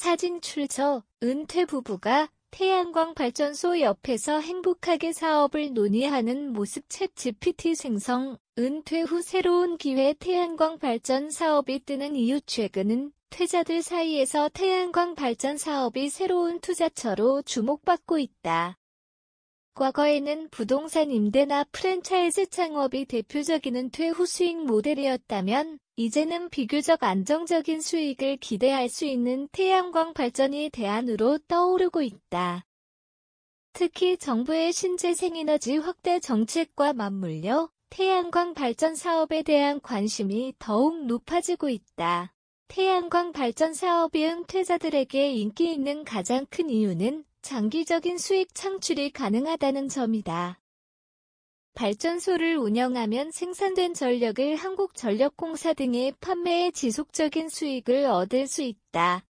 사진 출처 은퇴 부부가 태양광 발전소 옆에서 행복하게 사업을 논의하는 모습. 챗GPT 생성. 은퇴 후 새로운 기회. 태양광 발전 사업이 뜨는 이유. 최근은 퇴자들 사이에서 태양광 발전 사업이 새로운 투자처로 주목받고 있다. 과거에는 부동산 임대나 프랜차이즈 창업이 대표적인 은퇴 후 수익 모델이었다면 이제는 비교적 안정적인 수익을 기대할 수 있는 태양광 발전이 대안으로 떠오르고 있다. 특히 정부의 신재생에너지 확대 정책과 맞물려 태양광 발전 사업에 대한 관심이 더욱 높아지고 있다. 태양광 발전 사업이 은퇴자들에게 인기 있는 가장 큰 이유는 장기적인 수익 창출이 가능하다는 점이다. 발전소를 운영하면 생산된 전력을 한국전력공사 등에 판매해 지속적인 수익을 얻을 수 있다.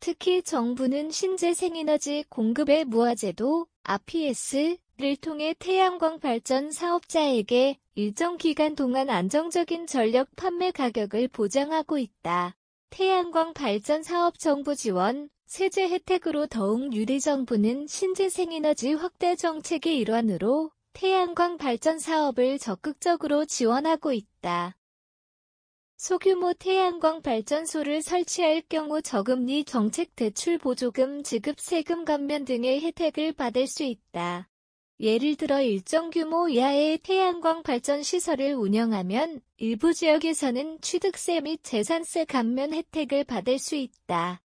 특히 정부는 신재생에너지 공급의 무화제도 RPS를 통해 태양광 발전 사업자에게 일정 기간 동안 안정적인 전력 판매 가격을 보장하고 있다. 태양광 발전 사업 정부 지원, 세제 혜택으로 더욱 유리. 정부는 신재생에너지 확대 정책의 일환으로 태양광 발전 사업을 적극적으로 지원하고 있다. 소규모 태양광 발전소를 설치할 경우 저금리 정책 대출 보조금 지급 세금 감면 등의 혜택을 받을 수 있다. 예를 들어 일정 규모 이하의 태양광 발전 시설을 운영하면 일부 지역에서는 취득세 및 재산세 감면 혜택을 받을 수 있다.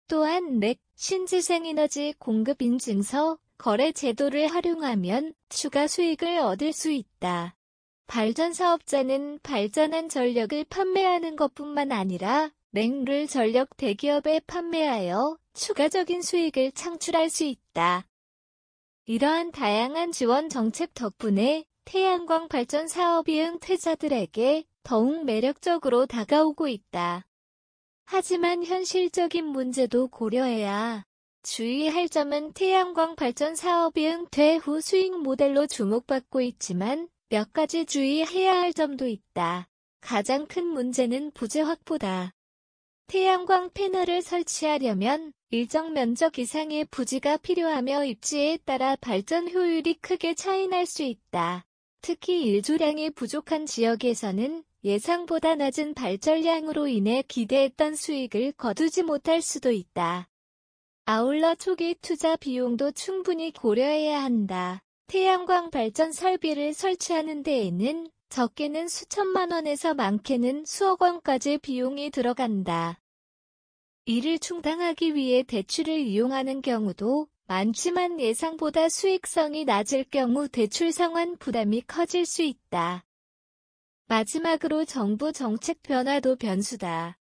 또한 렉, 신재생에너지 공급 인증서, 거래 제도를 활용하면 추가 수익을 얻을 수 있다. 발전 사업자는 발전한 전력을 판매하는 것뿐만 아니라 렉을 전력 대기업에 판매하여 추가적인 수익을 창출할 수 있다. 이러한 다양한 지원 정책 덕분에 태양광 발전 사업이 은퇴자들에게 더욱 매력적으로 다가오고 있다. 하지만 현실적인 문제도 고려해야 주의할 점은 태양광 발전 사업이 은퇴 후 수익 모델로 주목받고 있지만 몇 가지 주의해야 할 점도 있다. 가장 큰 문제는 부재 확보다. 태양광 패널을 설치하려면 일정 면적 이상의 부지가 필요하며 입지에 따라 발전 효율이 크게 차이날 수 있다. 특히 일조량이 부족한 지역에서는 예상보다 낮은 발전량으로 인해 기대했던 수익을 거두지 못할 수도 있다. 아울러 초기 투자 비용도 충분히 고려해야 한다. 태양광 발전 설비를 설치하는 데에는 적게는 수천만 원에서 많게는 수억 원까지 비용이 들어간다. 이를 충당하기 위해 대출을 이용하는 경우도 많지만 예상보다 수익성이 낮을 경우 대출 상환 부담이 커질 수 있다. 마지막으로 정부 정책 변화도 변수다.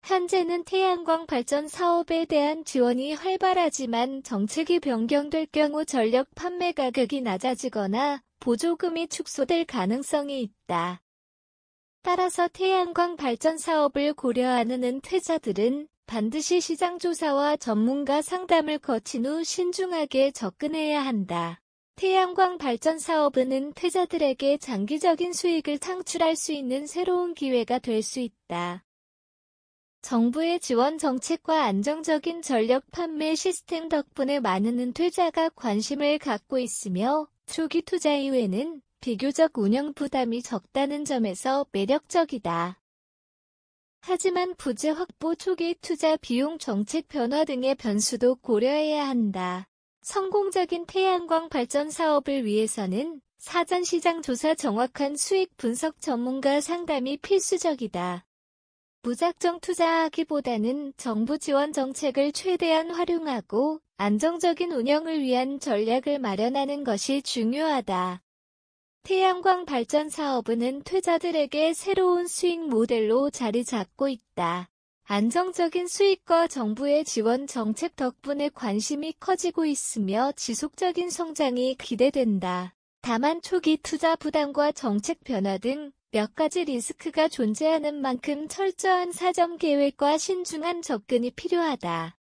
현재는 태양광 발전 사업에 대한 지원이 활발하지만 정책이 변경될 경우 전력 판매 가격이 낮아지거나 보조금이 축소될 가능성이 있다. 따라서 태양광 발전 사업을 고려하는 은퇴자들은 반드시 시장 조사와 전문가 상담을 거친 후 신중하게 접근해야 한다. 태양광 발전 사업은 은퇴자들에게 장기적인 수익을 창출할 수 있는 새로운 기회가 될 수 있다. 정부의 지원 정책과 안정적인 전력 판매 시스템 덕분에 많은 은퇴자가 관심을 갖고 있으며 초기 투자 이후에는 비교적 운영 부담이 적다는 점에서 매력적이다. 하지만 부재 확보, 초기 투자 비용, 정책 변화 등의 변수도 고려해야 한다. 성공적인 태양광 발전 사업을 위해서는 사전 시장 조사, 정확한 수익 분석, 전문가 상담이 필수적이다. 무작정 투자하기보다는 정부 지원 정책을 최대한 활용하고 안정적인 운영을 위한 전략을 마련하는 것이 중요하다. 태양광 발전 사업은 은퇴자들에게 새로운 수익 모델로 자리 잡고 있다. 안정적인 수익과 정부의 지원 정책 덕분에 관심이 커지고 있으며 지속적인 성장이 기대된다. 다만 초기 투자 부담과 정책 변화 등 몇 가지 리스크가 존재하는 만큼 철저한 사전 계획과 신중한 접근이 필요하다.